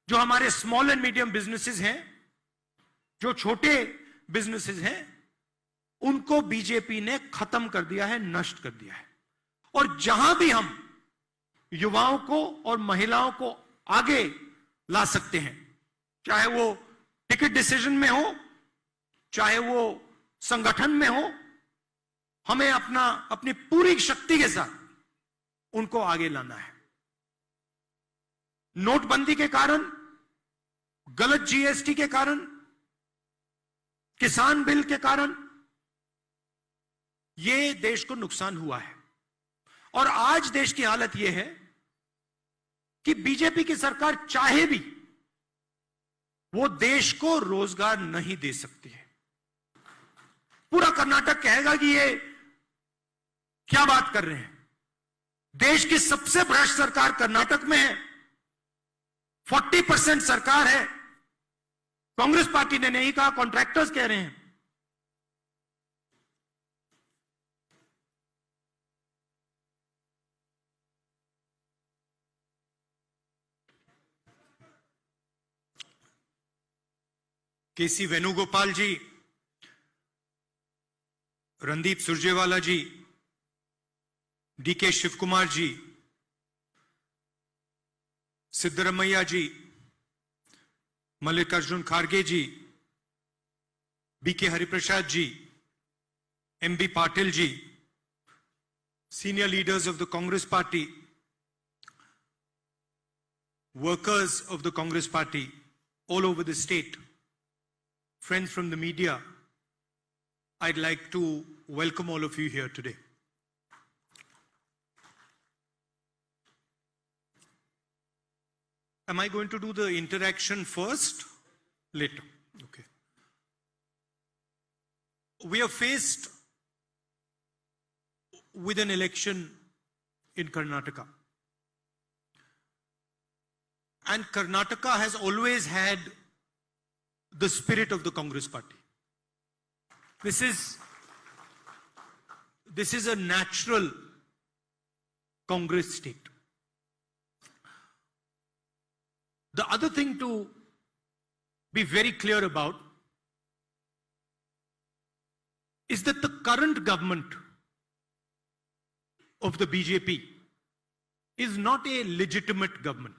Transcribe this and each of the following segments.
जो हमारे small and medium businesses हैं, जो छोटे बिजनेसेस हैं, उनको बीजेपी ने खत्म कर दिया है, नष्ट कर दिया है। और जहां भी हम युवाओं को और महिलाओं को आगे ला सकते हैं, चाहे वो टिकट डिसीजन में हो, चाहे वो संगठन में हो, हमें अपनी पूरी शक्ति के साथ उनको आगे लाना है। नोटबंदी के कारण, गलत जीएसटी के कारण, किसान बिल के कारण यह देश को नुकसान हुआ है। और आज देश की हालत यह है कि बीजेपी की सरकार चाहे भी वो देश को रोजगार नहीं दे सकती है। पूरा कर्नाटक कहेगा कि ये क्या बात कर रहे हैं। देश की सबसे भ्रष्ट सरकार कर्नाटक में है, 40% सरकार है। कांग्रेस पार्टी ने नहीं कहा, कॉन्ट्रैक्टर्स कह रहे हैं। केसी वेणुगोपाल जी, रणदीप सुरजेवाला जी, डीके शिवकुमार जी, सिद्धरमैया जी, मल्लिकार्जुन खड़गे ji, BK Hariprasad ji, MB Patil ji, senior leaders of the Congress Party, workers of the Congress Party all over the state, friends from the media, I'd like to welcome all of you here today. Am I going to do the interaction first? Later. Okay. We are faced with an election in Karnataka. And Karnataka has always had the spirit of the Congress Party. This is a natural Congress state. The other thing to be very clear about is that the current government of the BJP is not a legitimate government.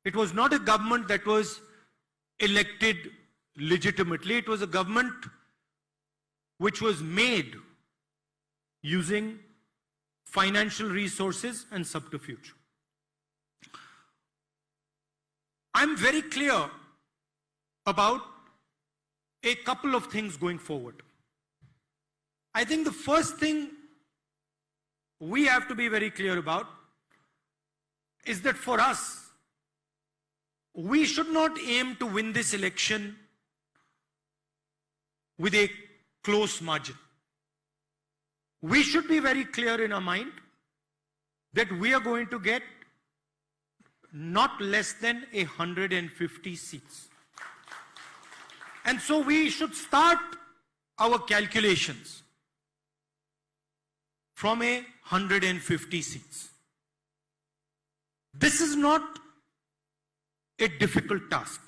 It was not a government that was elected legitimately. It was a government which was made using financial resources and subterfuge. I'm very clear about a couple of things going forward. I think the first thing we have to be very clear about is that for us, we should not aim to win this election with a close margin. We should be very clear in our mind that we are going to get not less than 150 seats. And so we should start our calculations from 150 seats. This is not a difficult task.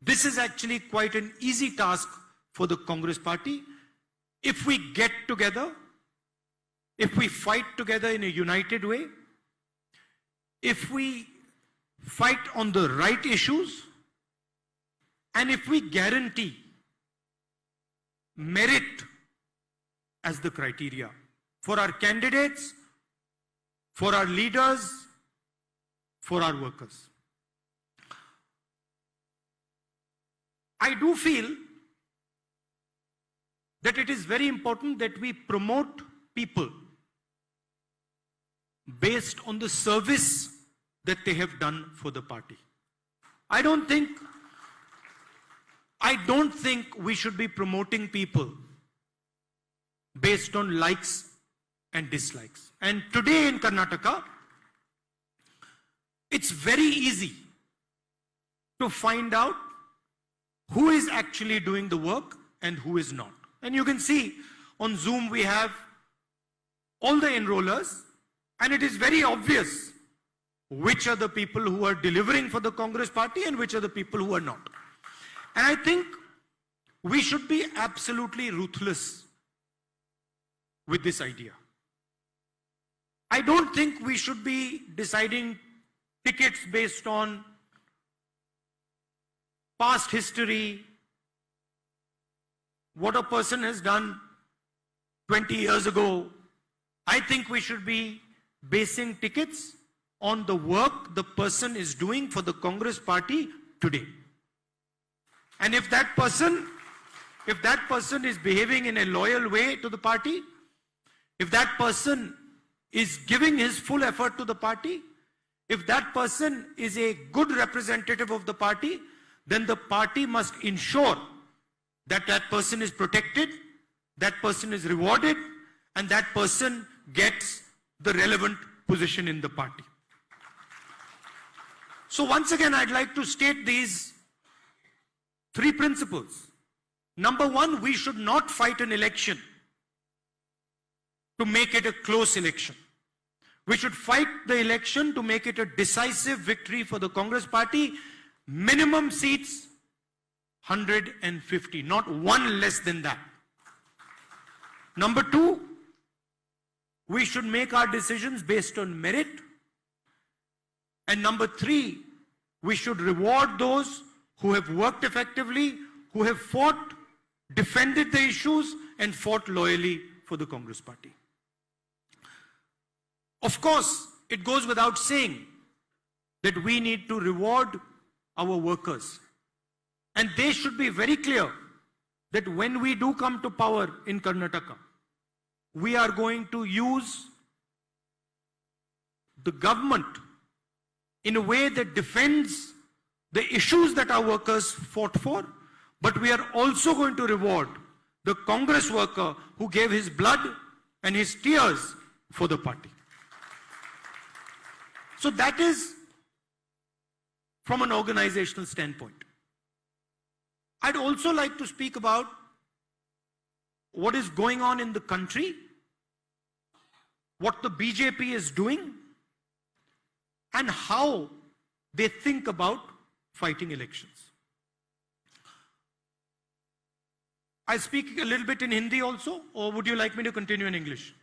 This is actually quite an easy task for the Congress Party. If we get together, if we fight together in a united way, if we fight on the right issues, and if we guarantee merit as the criteria for our candidates, for our leaders, for our workers. I do feel that it is very important that we promote people based on the service that they have done for the party. I don't think we should be promoting people based on likes and dislikes. And today in Karnataka, it's very easy to find out who is actually doing the work and who is not. And you can see on Zoom we have all the enrollers, and it is very obvious which are the people who are delivering for the Congress party and which are the people who are not. And I think we should be absolutely ruthless with this idea. I don't think we should be deciding tickets based on past history, what a person has done 20 years ago. I think we should be basing tickets on the work the person is doing for the Congress party today. And if that person is behaving in a loyal way to the party, if that person is giving his full effort to the party, if that person is a good representative of the party, then the party must ensure that that person is protected, that person is rewarded, and that person gets the relevant position in the party. So once again, I'd like to state these three principles. Number one, we should not fight an election to make it a close election. We should fight the election to make it a decisive victory for the Congress party. Minimum seats, 150, not one less than that. Number two, we should make our decisions based on merit. And number three, we should reward those who have worked effectively, who have fought, defended the issues, and fought loyally for the Congress party. Of course, it goes without saying that we need to reward our workers. And they should be very clear that when we do come to power in Karnataka, we are going to use the government in a way that defends the issues that our workers fought for, but we are also going to reward the Congress worker who gave his blood and his tears for the party. So that is from an organizational standpoint. I'd also like to speak about what is going on in the country, what the BJP is doing, and how they think about fighting elections. I speak a little bit in Hindi also, or would you like me to continue in English?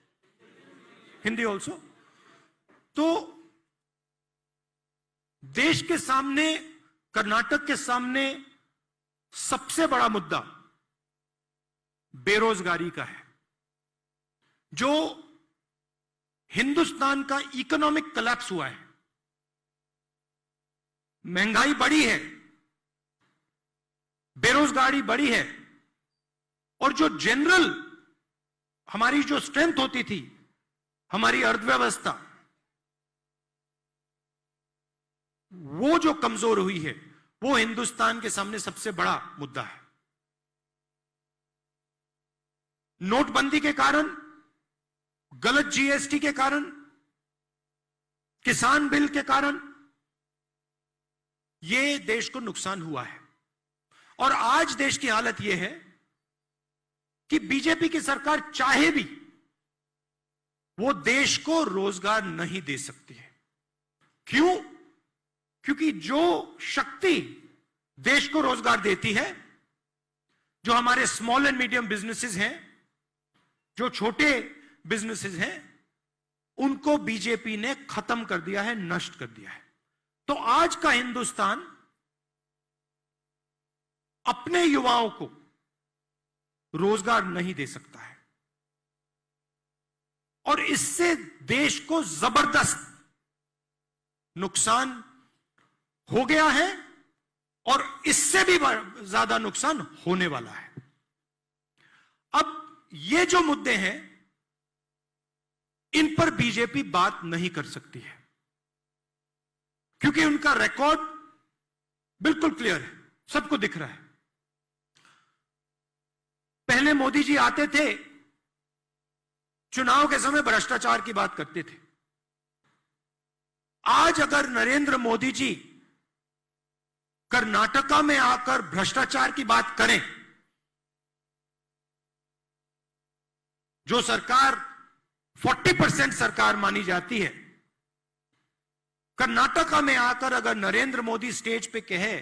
Hindi also. तो देश के सामने, कर्नाटक के सामने सबसे बड़ा मुद्दा बेरोजगारी का है, जो हिंदुस्तान का इकोनॉमिक कोलैप्स हुआ है। महंगाई बढ़ी है, बेरोजगारी बढ़ी है, और जो जनरल हमारी जो स्ट्रेंथ होती थी, हमारी अर्थव्यवस्था, वो जो कमजोर हुई है, वो हिंदुस्तान के सामने सबसे बड़ा मुद्दा है। नोटबंदी के कारण, गलत जीएसटी के कारण, किसान बिल के कारण ये देश को नुकसान हुआ है। और आज देश की हालत यह है कि बीजेपी की सरकार चाहे भी वो देश को रोजगार नहीं दे सकती है। क्यों? क्योंकि जो शक्ति देश को रोजगार देती है, जो हमारे स्मॉल एंड मीडियम बिजनेसेस हैं, जो छोटे बिजनेसेस हैं, उनको बीजेपी ने खत्म कर दिया है, नष्ट कर दिया है। तो आज का हिंदुस्तान अपने युवाओं को रोजगार नहीं दे सकता है, और इससे देश को जबरदस्त नुकसान हो गया है, और इससे भी ज्यादा नुकसान होने वाला है। अब ये जो मुद्दे हैं, इन पर बीजेपी बात नहीं कर सकती है, क्योंकि उनका रिकॉर्ड बिल्कुल क्लियर है, सबको दिख रहा है। पहले मोदी जी आते थे, चुनाव के समय भ्रष्टाचार की बात करते थे। आज अगर नरेंद्र मोदी जी कर्नाटका में आकर भ्रष्टाचार की बात करें, जो सरकार 40% सरकार मानी जाती है, कर्नाटका में आकर अगर नरेंद्र मोदी स्टेज पे कहे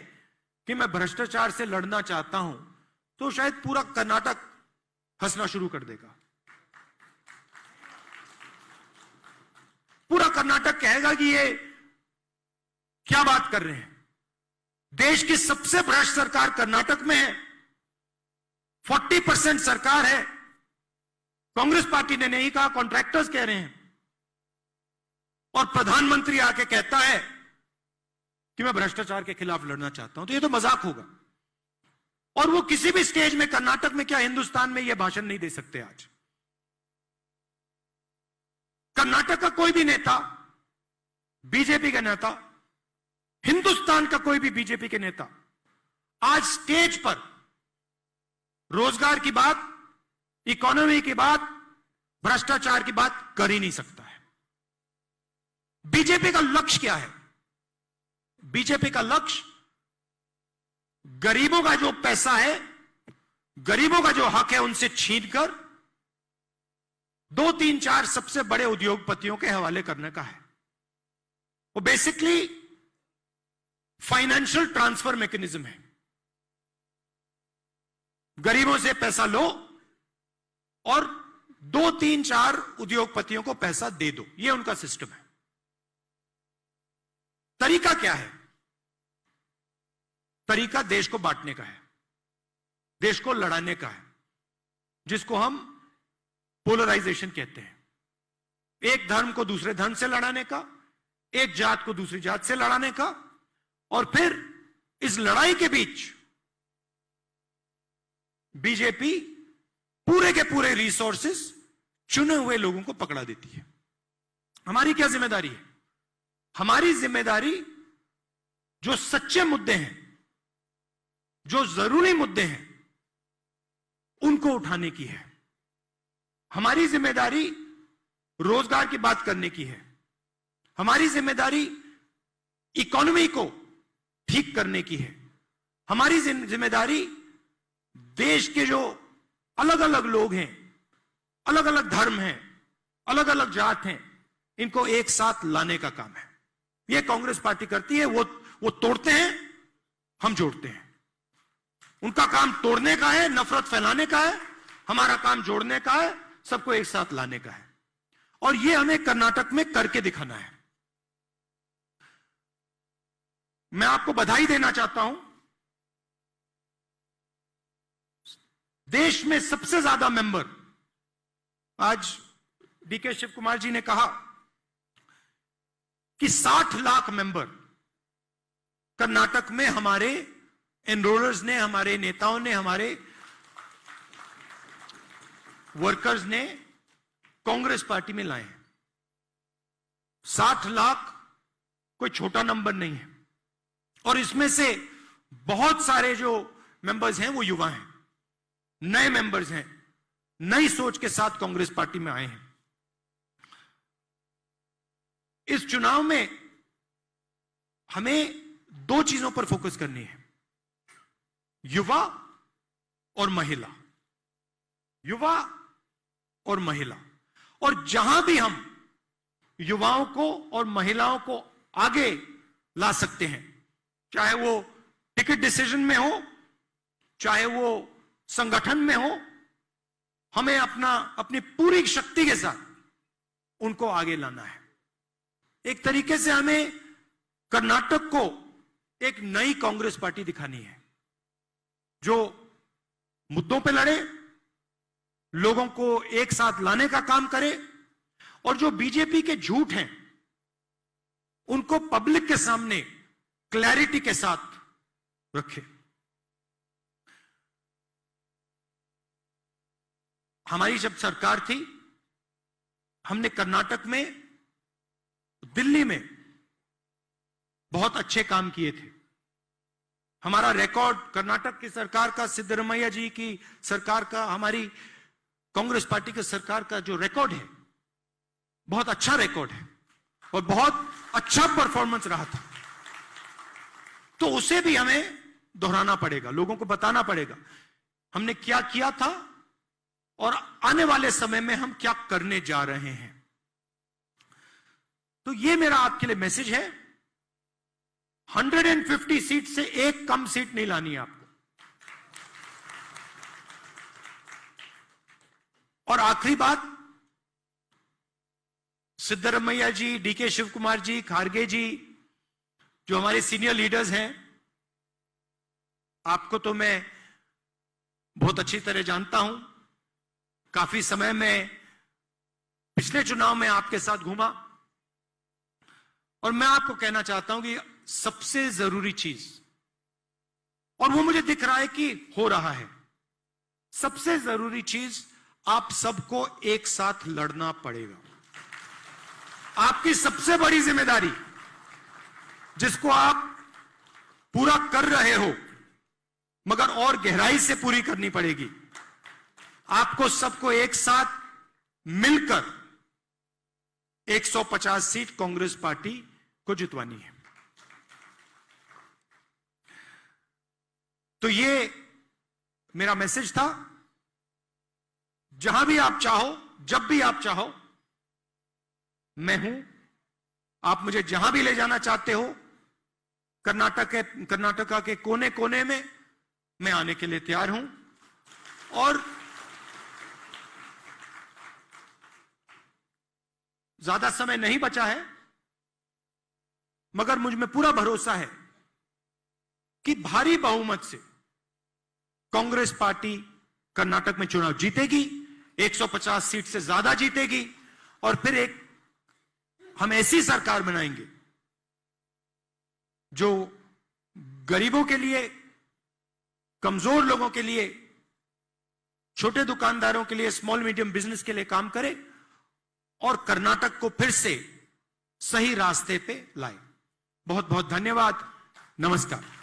कि मैं भ्रष्टाचार से लड़ना चाहता हूं, तो शायद पूरा कर्नाटक हंसना शुरू कर देगा। पूरा कर्नाटक कहेगा कि ये क्या बात कर रहे हैं। देश की सबसे भ्रष्ट सरकार कर्नाटक में है, 40% सरकार है। कांग्रेस पार्टी ने नहीं कहा, कॉन्ट्रैक्टर्स कह रहे हैं। और प्रधानमंत्री आके कहता है कि मैं भ्रष्टाचार के खिलाफ लड़ना चाहता हूं, तो ये तो मजाक होगा। और वो किसी भी स्टेज में, कर्नाटक में क्या हिंदुस्तान में, ये भाषण नहीं दे सकते आज। कर्नाटक का कोई भी नेता, बीजेपी का नेता, हिंदुस्तान का कोई भी बीजेपी के नेता आज स्टेज पर रोजगार की बात, इकोनॉमी की बात, भ्रष्टाचार की बात कर ही नहीं सकता है। बीजेपी का लक्ष्य क्या है? बीजेपी का लक्ष्य गरीबों का जो पैसा है, गरीबों का जो हक है, उनसे छीनकर 2, 3, 4 सबसे बड़े उद्योगपतियों के हवाले करने का है। वो बेसिकली फाइनेंशियल ट्रांसफर मैकेनिज्म है। गरीबों से पैसा लो और 2, 3, 4 उद्योगपतियों को पैसा दे दो, ये उनका सिस्टम है। तरीका क्या है? तरीका देश को बांटने का है, देश को लड़ाने का है, जिसको हम पोलराइजेशन कहते हैं। एक धर्म को दूसरे धर्म से लड़ाने का, एक जात को दूसरी जात से लड़ाने का, और फिर इस लड़ाई के बीच बीजेपी पूरे के पूरे रिसोर्सेस चुने हुए लोगों को पकड़ा देती है। हमारी क्या जिम्मेदारी है? हमारी जिम्मेदारी जो सच्चे मुद्दे हैं, जो जरूरी मुद्दे हैं, उनको उठाने की है। हमारी जिम्मेदारी रोजगार की बात करने की है। हमारी जिम्मेदारी इकोनॉमी को ठीक करने की है। हमारी जिम्मेदारी देश के जो अलग अलग लोग हैं, अलग अलग धर्म हैं, अलग अलग जात हैं, इनको एक साथ लाने का काम है। यह कांग्रेस पार्टी करती है। वो तोड़ते हैं, हम जोड़ते हैं। उनका काम तोड़ने का है, नफरत फैलाने का है। हमारा काम जोड़ने का है, सबको एक साथ लाने का है। और यह हमें कर्नाटक में करके दिखाना है। मैं आपको बधाई देना चाहता हूं। देश में सबसे ज्यादा मेंबर, आज डीके शिव कुमार जी ने कहा कि 60 लाख मेंबर कर्नाटक में हमारे एनरोलर्स ने, हमारे नेताओं ने, हमारे वर्कर्स ने कांग्रेस पार्टी में लाए हैं। 60 लाख कोई छोटा नंबर नहीं है। और इसमें से बहुत सारे जो मेंबर्स हैं वो युवा हैं, नए मेंबर्स हैं, नई सोच के साथ कांग्रेस पार्टी में आए हैं। इस चुनाव में हमें 2 चीजों पर फोकस करनी है, युवा और महिला। युवा और महिला। और जहां भी हम युवाओं को और महिलाओं को आगे ला सकते हैं, चाहे वो टिकट डिसीजन में हो, चाहे वो संगठन में हो, हमें अपनी पूरी शक्ति के साथ उनको आगे लाना है। एक तरीके से हमें कर्नाटक को एक नई कांग्रेस पार्टी दिखानी है, जो मुद्दों पे लड़े, लोगों को एक साथ लाने का काम करे, और जो बीजेपी के झूठ हैं उनको पब्लिक के सामने क्लैरिटी के साथ रखे। हमारी जब सरकार थी, हमने कर्नाटक में, दिल्ली में बहुत अच्छे काम किए थे। हमारा रिकॉर्ड, कर्नाटक की सरकार का, सिद्धरमैया जी की सरकार का, हमारी कांग्रेस पार्टी की सरकार का जो रिकॉर्ड है, बहुत अच्छा रिकॉर्ड है और बहुत अच्छा परफॉर्मेंस रहा था। तो उसे भी हमें दोहराना पड़ेगा, लोगों को बताना पड़ेगा हमने क्या किया था और आने वाले समय में हम क्या करने जा रहे हैं। तो ये मेरा आपके लिए मैसेज है 150 सीट से एक कम सीट नहीं लानी है आपको। और आखिरी बात, सिद्धरमैया जी, डीके शिव कुमार जी, खारगे जी, जो हमारे सीनियर लीडर्स हैं, आपको तो मैं बहुत अच्छी तरह जानता हूं। काफी समय में पिछले चुनाव में आपके साथ घूमा, और मैं आपको कहना चाहता हूं कि सबसे जरूरी चीज, और वो मुझे दिख रहा है कि हो रहा है, सबसे जरूरी चीज, आप सबको एक साथ लड़ना पड़ेगा। आपकी सबसे बड़ी जिम्मेदारी, जिसको आप पूरा कर रहे हो मगर और गहराई से पूरी करनी पड़ेगी, आपको सबको एक साथ मिलकर 150 सीट कांग्रेस पार्टी को जितवानी है। तो ये मेरा मैसेज था। जहां भी आप चाहो, जब भी आप चाहो, मैं हूं। आप मुझे जहां भी ले जाना चाहते हो, कर्नाटका के कोने कोने में मैं आने के लिए तैयार हूं। और ज्यादा समय नहीं बचा है, मगर मुझ में पूरा भरोसा है कि भारी बहुमत से कांग्रेस पार्टी कर्नाटक में चुनाव जीतेगी, 150 सीट से ज्यादा जीतेगी, और फिर हम ऐसी सरकार बनाएंगे जो गरीबों के लिए, कमजोर लोगों के लिए, छोटे दुकानदारों के लिए, स्मॉल मीडियम बिजनेस के लिए काम करे, और कर्नाटक को फिर से सही रास्ते पे लाए। बहुत बहुत धन्यवाद। नमस्कार।